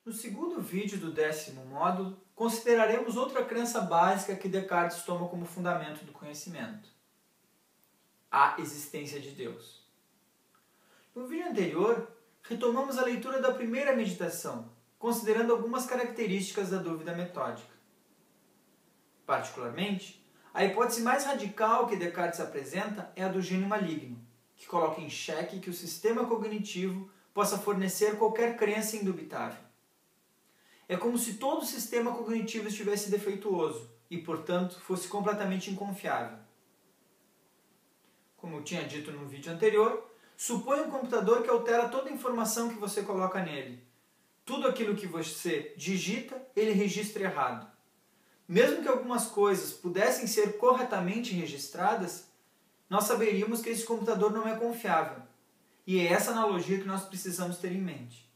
No segundo vídeo do 10º módulo, consideraremos outra crença básica que Descartes toma como fundamento do conhecimento: a existência de Deus. No vídeo anterior, retomamos a leitura da primeira meditação, considerando algumas características da dúvida metódica. Particularmente, a hipótese mais radical que Descartes apresenta é a do gênio maligno, que coloca em xeque que o sistema cognitivo possa fornecer qualquer crença indubitável. É como se todo o sistema cognitivo estivesse defeituoso e, portanto, fosse completamente inconfiável. Como eu tinha dito no vídeo anterior, suponha um computador que altera toda a informação que você coloca nele. Tudo aquilo que você digita, ele registra errado. Mesmo que algumas coisas pudessem ser corretamente registradas, nós saberíamos que esse computador não é confiável. E é essa analogia que nós precisamos ter em mente.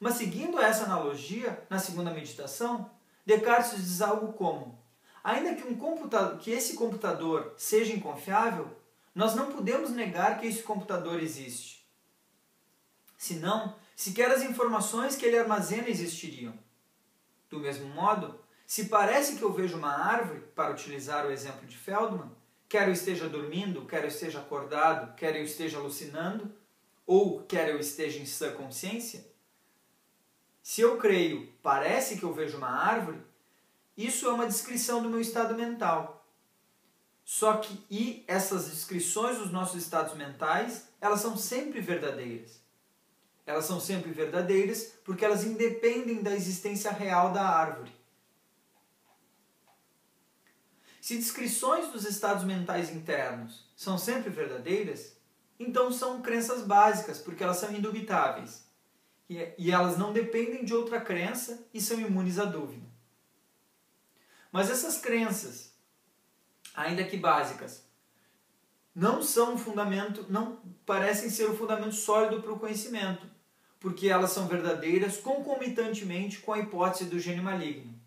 Mas seguindo essa analogia, na segunda meditação, Descartes diz algo como: ainda que esse computador seja inconfiável, nós não podemos negar que esse computador existe. Senão, sequer as informações que ele armazena existiriam. Do mesmo modo, se parece que eu vejo uma árvore, para utilizar o exemplo de Feldman, quer eu esteja dormindo, quer eu esteja acordado, quer eu esteja alucinando, ou quer eu esteja em sã consciência, se eu creio, parece que eu vejo uma árvore, isso é uma descrição do meu estado mental. Só que essas descrições dos nossos estados mentais, elas são sempre verdadeiras. Elas são sempre verdadeiras porque elas independem da existência real da árvore. Se descrições dos estados mentais internos são sempre verdadeiras, então são crenças básicas, porque elas são indubitáveis. E elas não dependem de outra crença e são imunes à dúvida. Mas essas crenças, ainda que básicas, não parecem ser o fundamento sólido para o conhecimento, porque elas são verdadeiras concomitantemente com a hipótese do gênio maligno.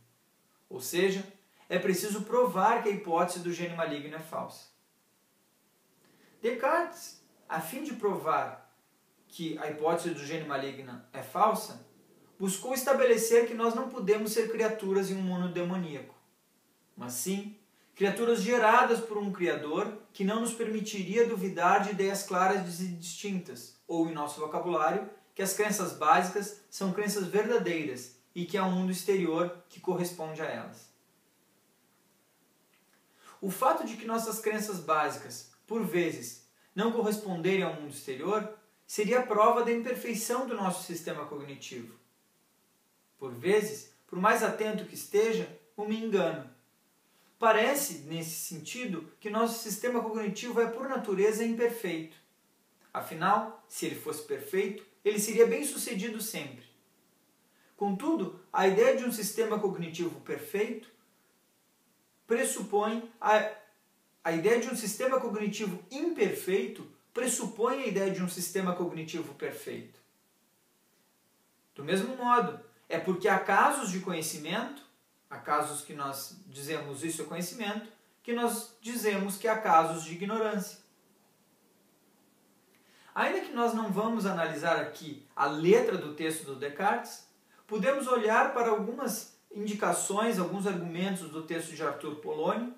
Ou seja, é preciso provar que a hipótese do gênio maligno é falsa. Descartes, a fim de provar que a hipótese do gênio maligno é falsa, buscou estabelecer que nós não podemos ser criaturas em um mundo demoníaco, mas sim criaturas geradas por um Criador que não nos permitiria duvidar de ideias claras e distintas, ou, em nosso vocabulário, que as crenças básicas são crenças verdadeiras e que há um mundo exterior que corresponde a elas. O fato de que nossas crenças básicas, por vezes, não corresponderem ao mundo exterior, seria a prova da imperfeição do nosso sistema cognitivo. Por vezes, por mais atento que esteja, eu me engano. Parece, nesse sentido, que nosso sistema cognitivo é por natureza imperfeito. Afinal, se ele fosse perfeito, ele seria bem-sucedido sempre. Contudo, a ideia de um sistema cognitivo perfeito pressupõe a ideia de um sistema cognitivo imperfeito pressupõe a ideia de um sistema cognitivo perfeito. Do mesmo modo, é porque há casos de conhecimento, há casos que nós dizemos isso é conhecimento, que nós dizemos que há casos de ignorância. Ainda que nós não vamos analisar aqui a letra do texto do Descartes, podemos olhar para algumas indicações, alguns argumentos do texto de Arthur Polônio,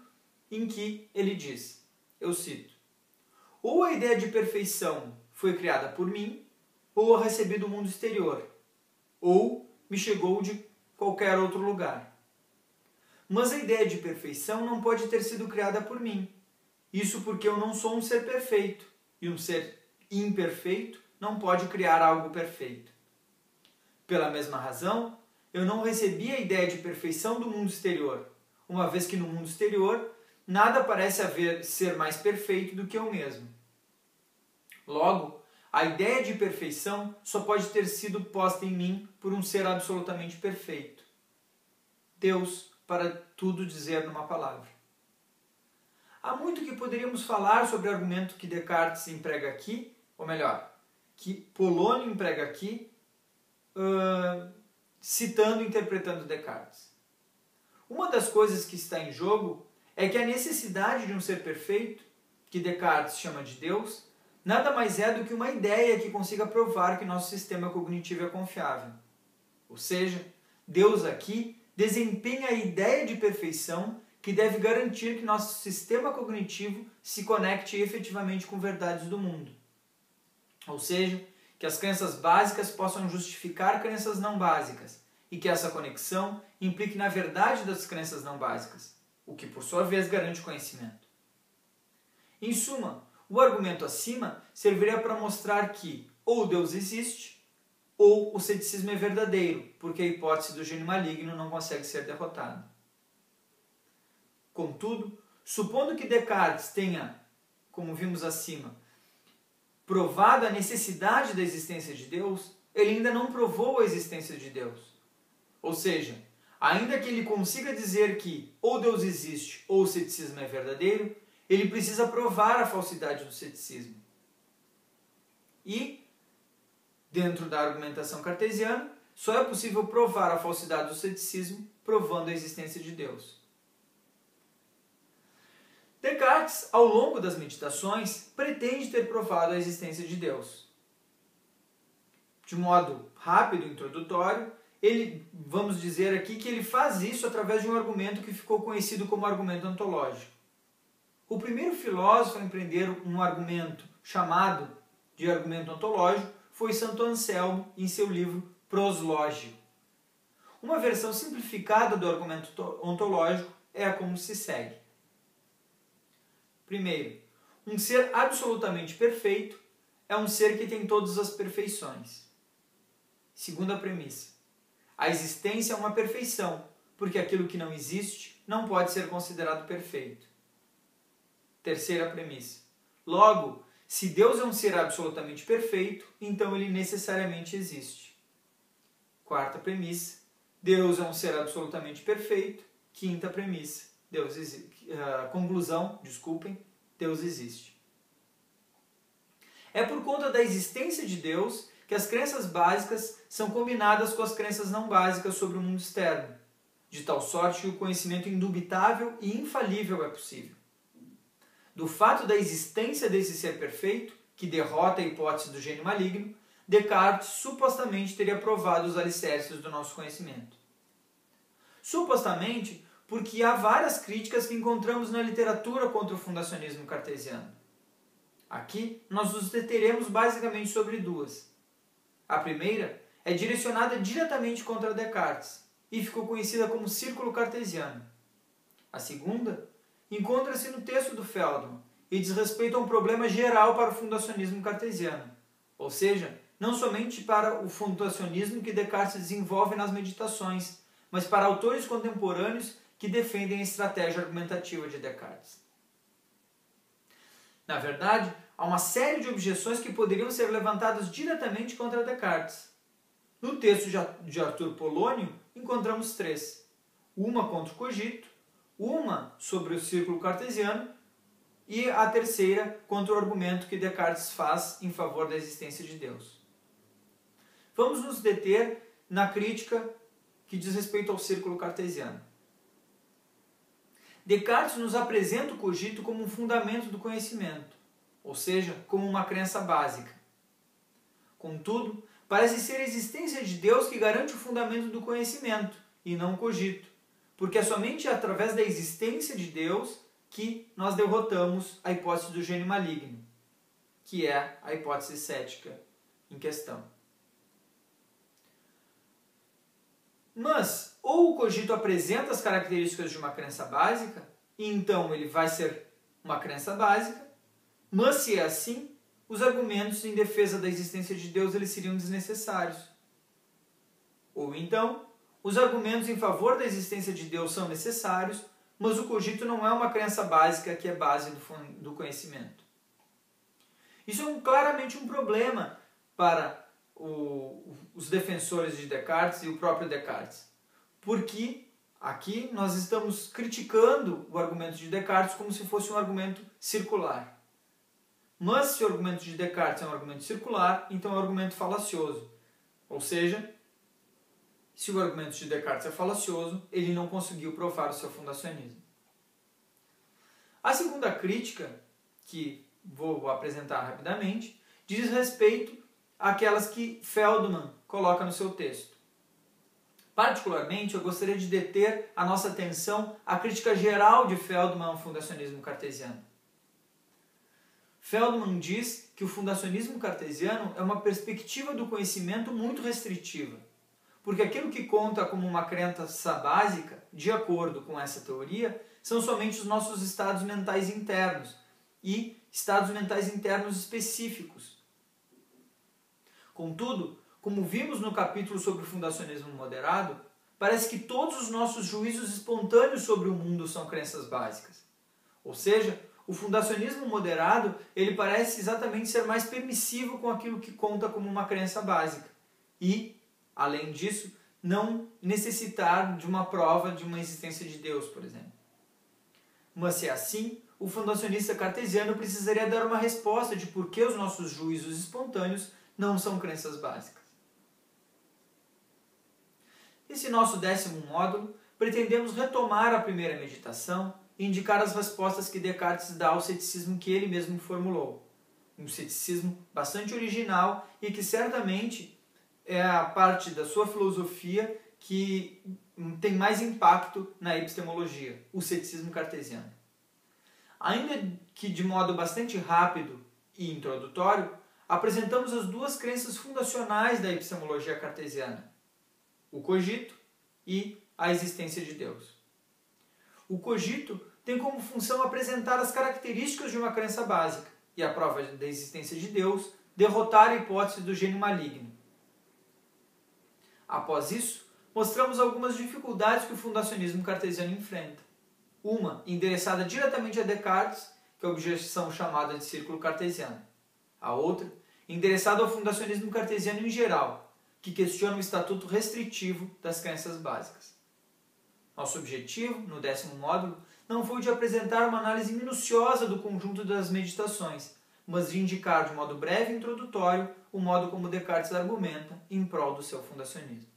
em que ele diz, eu cito: ou a ideia de perfeição foi criada por mim, ou a recebi do mundo exterior, ou me chegou de qualquer outro lugar. Mas a ideia de perfeição não pode ter sido criada por mim. Isso porque eu não sou um ser perfeito, e um ser imperfeito não pode criar algo perfeito. Pela mesma razão, eu não recebi a ideia de perfeição do mundo exterior, uma vez que no mundo exterior nada parece ser mais perfeito do que eu mesmo. Logo, a ideia de perfeição só pode ter sido posta em mim por um ser absolutamente perfeito. Deus, para tudo dizer numa palavra. Há muito que poderíamos falar sobre o argumento que Descartes emprega aqui, ou melhor, que Polônio emprega aqui, citando e interpretando Descartes. Uma das coisas que está em jogo é que a necessidade de um ser perfeito, que Descartes chama de Deus, nada mais é do que uma ideia que consiga provar que nosso sistema cognitivo é confiável. Ou seja, Deus aqui desempenha a ideia de perfeição que deve garantir que nosso sistema cognitivo se conecte efetivamente com verdades do mundo. Ou seja, que as crenças básicas possam justificar crenças não básicas e que essa conexão implique na verdade das crenças não básicas, o que por sua vez garante conhecimento. Em suma, o argumento acima serviria para mostrar que ou Deus existe ou o ceticismo é verdadeiro, porque a hipótese do gênio maligno não consegue ser derrotada. Contudo, supondo que Descartes tenha, como vimos acima, provado a necessidade da existência de Deus, ele ainda não provou a existência de Deus. Ou seja, ainda que ele consiga dizer que ou Deus existe ou o ceticismo é verdadeiro, ele precisa provar a falsidade do ceticismo. E, dentro da argumentação cartesiana, só é possível provar a falsidade do ceticismo provando a existência de Deus. Descartes, ao longo das meditações, pretende ter provado a existência de Deus. De modo rápido e introdutório, vamos dizer aqui que ele faz isso através de um argumento que ficou conhecido como argumento ontológico. O primeiro filósofo a empreender um argumento chamado de argumento ontológico foi Santo Anselmo em seu livro Proslógico. Uma versão simplificada do argumento ontológico é como se segue. Primeiro, um ser absolutamente perfeito é um ser que tem todas as perfeições. Segunda premissa, a existência é uma perfeição, porque aquilo que não existe não pode ser considerado perfeito. Terceira premissa, logo, se Deus é um ser absolutamente perfeito, então ele necessariamente existe. Quarta premissa, Deus é um ser absolutamente perfeito. Quinta premissa, conclusão, Deus existe. É por conta da existência de Deus que as crenças básicas são combinadas com as crenças não básicas sobre o mundo externo, de tal sorte que o conhecimento indubitável e infalível é possível. Do fato da existência desse ser perfeito, que derrota a hipótese do gênio maligno, Descartes supostamente teria provado os alicerces do nosso conhecimento. Supostamente, porque há várias críticas que encontramos na literatura contra o fundacionismo cartesiano. Aqui, nós nos deteremos basicamente sobre duas. A primeira é direcionada diretamente contra Descartes e ficou conhecida como Círculo Cartesiano. A segunda encontra-se no texto do Feldman e diz respeito a um problema geral para o fundacionismo cartesiano, ou seja, não somente para o fundacionismo que Descartes desenvolve nas meditações, mas para autores contemporâneos que defendem a estratégia argumentativa de Descartes. Na verdade, há uma série de objeções que poderiam ser levantadas diretamente contra Descartes. No texto de Arthur Polônio, encontramos três. Uma contra o cogito, uma sobre o círculo cartesiano e a terceira contra o argumento que Descartes faz em favor da existência de Deus. Vamos nos deter na crítica que diz respeito ao círculo cartesiano. Descartes nos apresenta o cogito como um fundamento do conhecimento, ou seja, como uma crença básica. Contudo, parece ser a existência de Deus que garante o fundamento do conhecimento, e não o cogito, porque é somente através da existência de Deus que nós derrotamos a hipótese do gênio maligno, que é a hipótese cética em questão. Mas, ou o cogito apresenta as características de uma crença básica, e então ele vai ser uma crença básica, mas se é assim, os argumentos em defesa da existência de Deus eles seriam desnecessários. Ou então, os argumentos em favor da existência de Deus são necessários, mas o cogito não é uma crença básica que é base do conhecimento. Isso é claramente um problema para os defensores de Descartes e o próprio Descartes, porque aqui nós estamos criticando o argumento de Descartes como se fosse um argumento circular. Mas se o argumento de Descartes é um argumento circular, então é um argumento falacioso. Ou seja, se o argumento de Descartes é falacioso, ele não conseguiu provar o seu fundacionismo. A segunda crítica, que vou apresentar rapidamente, diz respeito àquelas que Feldman coloca no seu texto. Particularmente, eu gostaria de deter a nossa atenção à crítica geral de Feldman ao fundacionismo cartesiano. Feldman diz que o fundacionismo cartesiano é uma perspectiva do conhecimento muito restritiva, porque aquilo que conta como uma crença básica, de acordo com essa teoria, são somente os nossos estados mentais internos e estados mentais internos específicos. Contudo, como vimos no capítulo sobre o fundacionismo moderado, parece que todos os nossos juízos espontâneos sobre o mundo são crenças básicas. Ou seja, o fundacionismo moderado, ele parece exatamente ser mais permissivo com aquilo que conta como uma crença básica. E, além disso, não necessitar de uma prova de uma existência de Deus, por exemplo. Mas se é assim, o fundacionista cartesiano precisaria dar uma resposta de por que os nossos juízos espontâneos não são crenças básicas. Nesse nosso 10º módulo, pretendemos retomar a primeira meditação e indicar as respostas que Descartes dá ao ceticismo que ele mesmo formulou. Um ceticismo bastante original e que certamente é a parte da sua filosofia que tem mais impacto na epistemologia, o ceticismo cartesiano. Ainda que de modo bastante rápido e introdutório, apresentamos as duas crenças fundacionais da epistemologia cartesiana: o cogito e a existência de Deus. O cogito tem como função apresentar as características de uma crença básica e a prova da existência de Deus derrotar a hipótese do gênio maligno. Após isso, mostramos algumas dificuldades que o fundacionismo cartesiano enfrenta. Uma endereçada diretamente a Descartes, que é a objeção chamada de círculo cartesiano. A outra, endereçada ao fundacionismo cartesiano em geral, que questiona o estatuto restritivo das crenças básicas. Nosso objetivo, no 10º módulo, não foi de apresentar uma análise minuciosa do conjunto das meditações, mas de indicar de modo breve e introdutório o modo como Descartes argumenta em prol do seu fundacionismo.